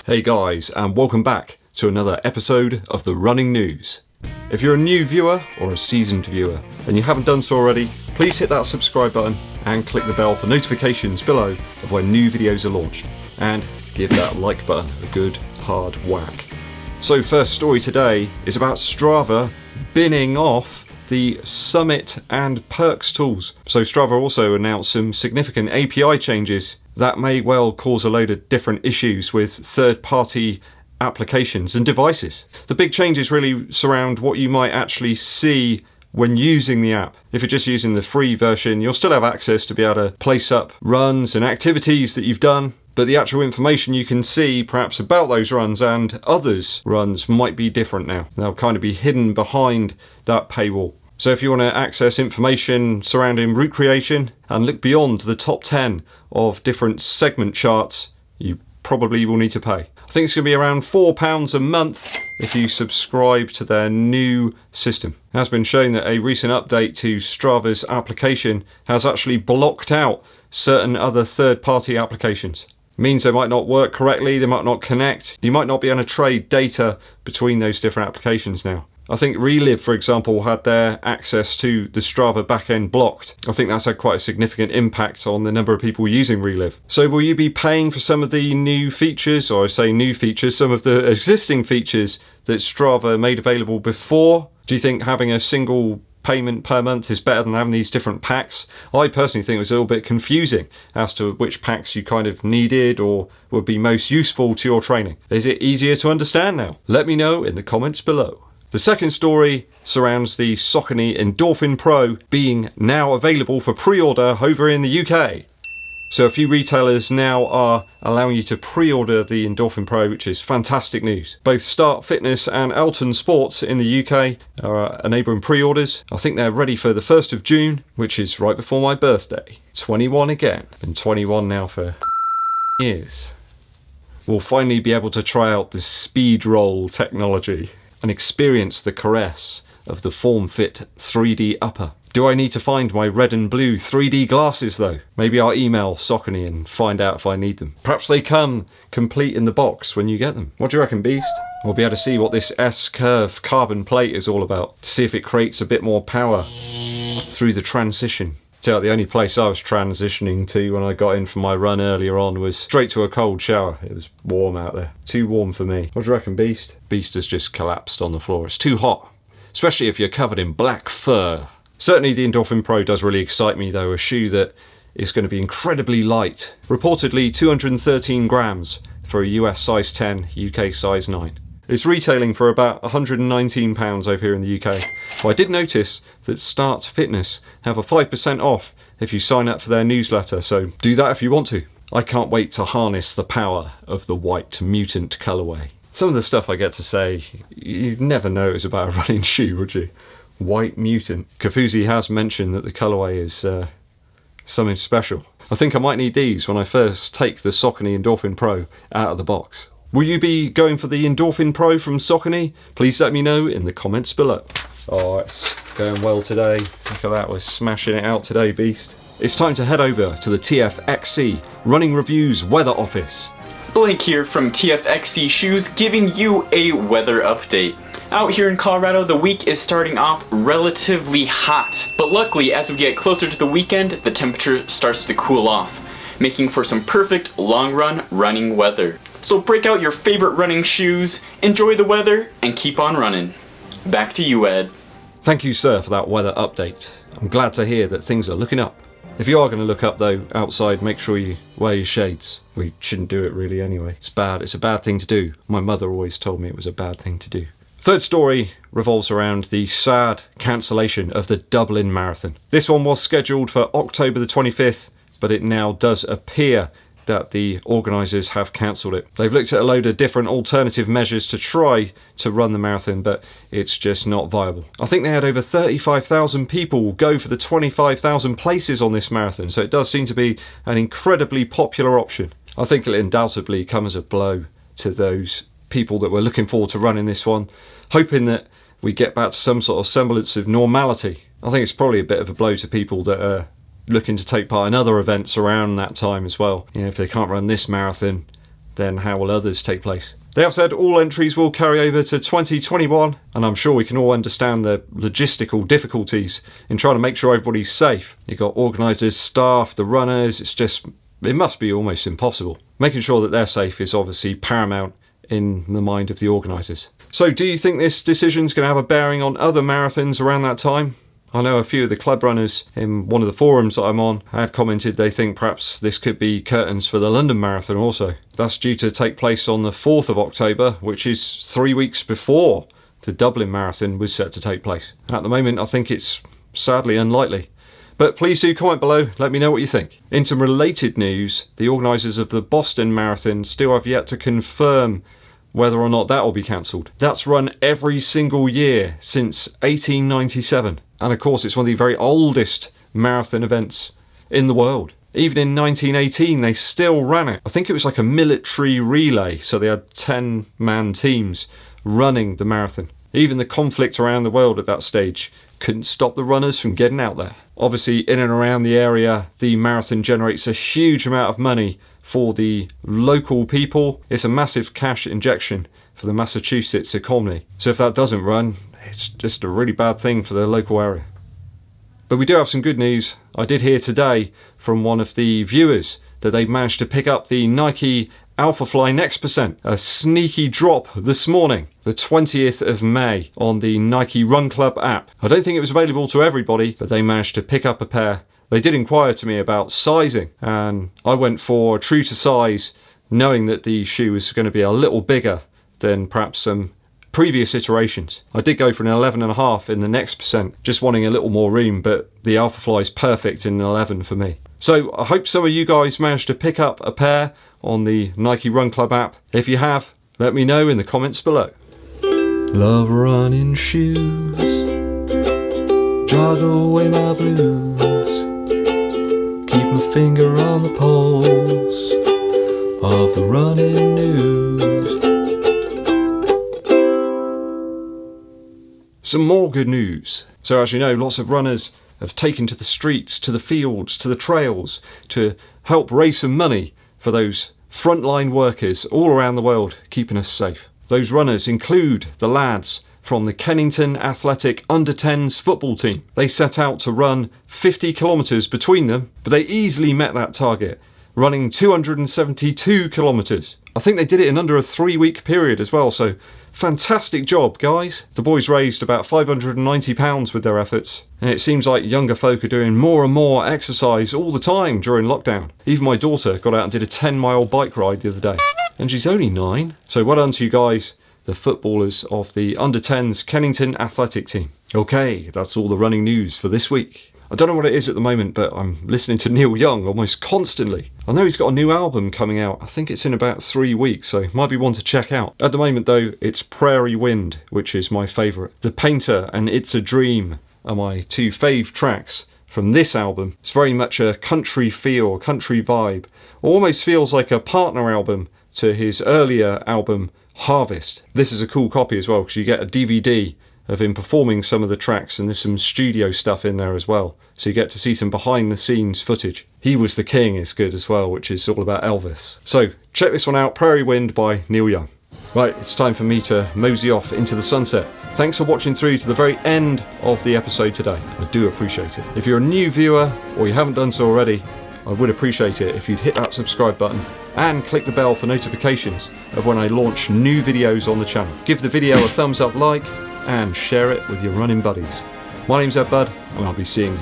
Hey guys, and welcome back to another episode of the Running News. If you're a new viewer or a seasoned viewer and you haven't done so already, please hit that subscribe button and click the bell for notifications below of when new videos are launched. And give that like button a good hard whack. So first story today is about Strava binning off the Summit and Perks tools. So Strava also announced some significant API changes that may well cause a load of different issues with third-party applications and devices. The big changes really surround what you might actually see when using the app. If you're just using the free version, you'll still have access to be able to place up runs and activities that you've done, but the actual information you can see perhaps about those runs and others' runs might be different now. They'll kind of be hidden behind that paywall. So if you want to access information surrounding route creation and look beyond the top 10 of different segment charts, you probably will need to pay. I think it's going to be around £4 a month if you subscribe to their new system. It has been shown that a recent update to Strava's application has actually blocked out certain other third-party applications. Means they might not work correctly, they might not connect, you might not be able to trade data between those different applications now. I think Relive, for example, had their access to the Strava backend blocked. I think that's had quite a significant impact on the number of people using Relive. So will you be paying for some of the new features, or I say new features, some of the existing features that Strava made available before? Do you think having a single payment per month is better than having these different packs? I personally think it was a little bit confusing as to which packs you kind of needed or would be most useful to your training. Is it easier to understand now? Let me know in the comments below. The second story surrounds the Saucony Endorphin Pro being now available for pre-order over in the UK. So a few retailers now are allowing you to pre-order the Endorphin Pro, which is fantastic news. Both Start Fitness and Elton Sports in the UK are enabling pre-orders. I think they're ready for the 1st of June, which is right before my birthday. 21 again. Been 21 now for years. We'll finally be able to try out the speed roll technology and experience the caress of the form-fit 3D upper. Do I need to find my red and blue 3D glasses though? Maybe I'll email Saucony and find out if I need them. Perhaps they come complete in the box when you get them. What do you reckon, Beast? We'll be able to see what this S-curve carbon plate is all about, to see if it creates a bit more power through the transition. So the only place I was transitioning to when I got in for my run earlier on was straight to a cold shower. It was warm out there. Too warm for me. What do you reckon, Beast? Beast has just collapsed on the floor. It's too hot, especially if you're covered in black fur. Certainly the Endorphin Pro does really excite me though, a shoe that is going to be incredibly light. Reportedly 213 grams for a US size 10, UK size 9. It's retailing for about £119 over here in the UK. Well, I did notice that Start Fitness have a 5% off if you sign up for their newsletter, so do that if you want to. I can't wait to harness the power of the white mutant colourway. Some of the stuff I get to say, you'd never know it was about a running shoe, would you? White mutant. Kafuzi has mentioned that the colourway is something special. I think I might need these when I first take the Saucony Endorphin Pro out of the box. Will you be going for the Endorphin Pro from Saucony? Please let me know in the comments below. Oh, it's going well today. Look at that, we're smashing it out today, Beast. It's time to head over to the TFXC Running Reviews weather office. Blake here from TFXC Shoes giving you a weather update. Out here in Colorado, the week is starting off relatively hot, but luckily as we get closer to the weekend, the temperature starts to cool off, making for some perfect long run running weather. So break out your favorite running shoes, enjoy the weather, and keep on running. Back to you, Ed. Thank you, sir, for that weather update. I'm glad to hear that things are looking up. If you are going to look up though, outside, make sure you wear your shades. We shouldn't do it really anyway. It's bad. It's a bad thing to do. My mother always told me it was a bad thing to do. Third story revolves around the sad cancellation of the Dublin Marathon. This one was scheduled for October the 25th, but it now does appear that the organisers have cancelled it. They've looked at a load of different alternative measures to try to run the marathon, but it's just not viable. I think they had over 35,000 people go for the 25,000 places on this marathon, so it does seem to be an incredibly popular option. I think it'll undoubtedly come as a blow to those people that were looking forward to running this one, hoping that we get back to some sort of semblance of normality. I think it's probably a bit of a blow to people that are looking to take part in other events around that time as well. You know, if they can't run this marathon, then how will others take place? They have said all entries will carry over to 2021, and I'm sure we can all understand the logistical difficulties in trying to make sure everybody's safe. You've got organisers, staff, the runners, it must be almost impossible. Making sure that they're safe is obviously paramount in the mind of the organisers. So do you think this decision's going to have a bearing on other marathons around that time? I know a few of the club runners in one of the forums that I'm on had commented they think perhaps this could be curtains for the London Marathon also. That's due to take place on the 4th of October, which is 3 weeks before the Dublin Marathon was set to take place. At the moment, I think it's sadly unlikely. But please do comment below, let me know what you think. In some related news, the organisers of the Boston Marathon still have yet to confirm whether or not that will be cancelled. That's run every single year since 1897. And of course, it's one of the very oldest marathon events in the world. Even in 1918, they still ran it. I think it was like a military relay, so they had 10-man teams running the marathon. Even the conflict around the world at that stage couldn't stop the runners from getting out there. Obviously, in and around the area, the marathon generates a huge amount of money for the local people. It's a massive cash injection for the Massachusetts economy. So if that doesn't run, it's just a really bad thing for the local area. But we do have some good news. I did hear today from one of the viewers that they've managed to pick up the Nike Alphafly Next %, a sneaky drop this morning, the 20th of May, on the Nike Run Club app. I don't think it was available to everybody, but they managed to pick up a pair. They did inquire to me about sizing, and I went for true to size, knowing that the shoe was going to be a little bigger than perhaps some previous iterations. I did go for an 11.5 in the Next %, just wanting a little more room, but the Alphafly is perfect in an 11 for me. So I hope some of you guys managed to pick up a pair on the Nike Run Club app. If you have, let me know in the comments below. Love running shoes, jog away my blues, keep my finger on the pulse of the running news. Some more good news. So as you know, lots of runners have taken to the streets, to the fields, to the trails to help raise some money for those frontline workers all around the world keeping us safe. Those runners include the lads from the Kennington Athletic Under-10s football team. They set out to run 50 kilometres between them, but they easily met that target, running 272 kilometres. I think they did it in under a 3-week period as well, so fantastic job, guys. The boys raised about £590 with their efforts, and it seems like younger folk are doing more and more exercise all the time during lockdown. Even my daughter got out and did a 10-mile bike ride the other day, and she's only 9. So well done to you guys, the footballers of the Under-10s Kennington Athletic team. Okay, that's all the running news for this week. I don't know what it is at the moment, but I'm listening to Neil Young almost constantly. I know he's got a new album coming out. I think it's in about 3 weeks, so might be one to check out. At the moment though, it's Prairie Wind, which is my favourite. The Painter and It's a Dream are my 2 fave tracks from this album. It's very much a country feel, country vibe. Almost feels like a partner album to his earlier album, Harvest. This is a cool copy as well, because you get a DVD of him performing some of the tracks, and there's some studio stuff in there as well, so you get to see some behind the scenes footage. He Was the King is good as well, which is all about Elvis. So check this one out, Prairie Wind by Neil Young. Right, it's time for me to mosey off into the sunset. Thanks for watching through to the very end of the episode today. I do appreciate it. If you're a new viewer or you haven't done so already, I would appreciate it if you'd hit that subscribe button and click the bell for notifications of when I launch new videos on the channel. Give the video a thumbs up like and share it with your running buddies. My name's EDDBUD, and I'll be seeing you